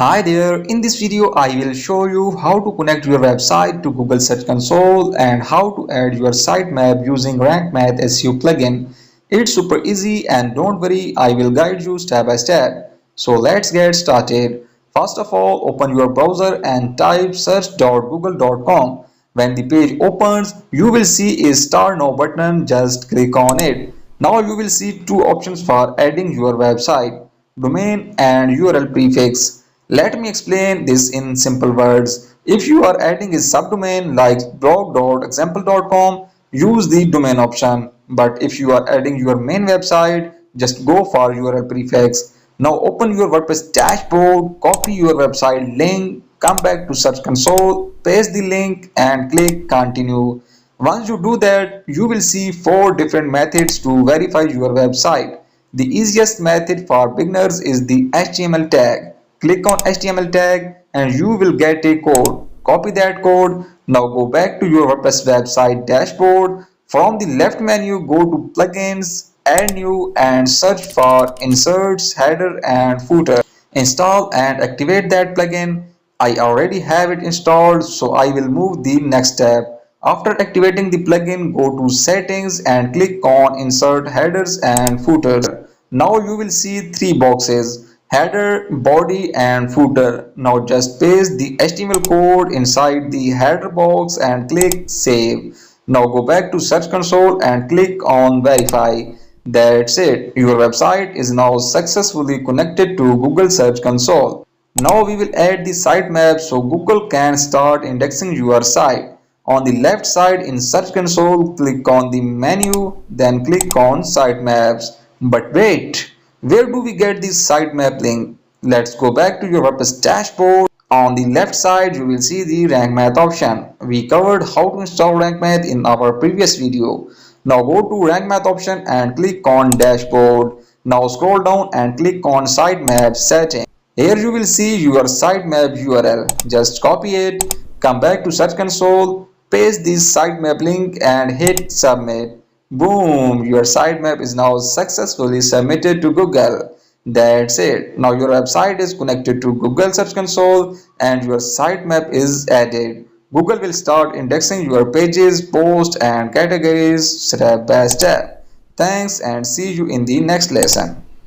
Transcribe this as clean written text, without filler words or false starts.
Hi there, in this video I will show you how to connect your website to Google Search Console and how to add your sitemap using Rank Math SEO plugin. It's super easy and don't worry, I will guide you step by step. So let's get started. First of all, open your browser and type search.google.com. When the page opens, you will see a star now button, just click on it. Now you will see two options for adding your website, domain and URL prefix. Let me explain this in simple words. If you are adding a subdomain like blog.example.com, use the domain option. But if you are adding your main website, just go for URL prefix. Now open your WordPress dashboard, copy your website link, come back to Search Console, paste the link and click Continue. Once you do that, you will see 4 different methods to verify your website. The easiest method for beginners is the HTML tag. Click on HTML tag and you will get a code. Copy that code. Now go back to your WordPress website dashboard. From the left menu, go to Plugins, Add New and search for Inserts, Header and Footer. Install and activate that plugin. I already have it installed, so I will move the next step. After activating the plugin, go to Settings and click on Insert Headers and Footers. Now you will see 3 boxes, header, body and footer. Now just paste the HTML code inside the header box and click Save. Now go back to Search Console and click on Verify. That's it. Your website is now successfully connected to Google Search Console. Now we will add the sitemap so Google can start indexing your site. On the left side in Search Console, click on the menu, then click on Sitemaps. But wait, where do we get this sitemap link? Let's go back to your WordPress dashboard. On the left side, you will see the Rank Math option. We covered how to install Rank Math in our previous video. Now go to Rank Math option and click on Dashboard. Now scroll down and click on Sitemap Settings. Here you will see your sitemap URL. Just copy it, come back to Search Console, paste this sitemap link and hit Submit. Boom! Your sitemap is now successfully submitted to Google. That's it. Now your website is connected to Google Search Console and your sitemap is added. Google will start indexing your pages, posts and categories step by step. Thanks and see you in the next lesson.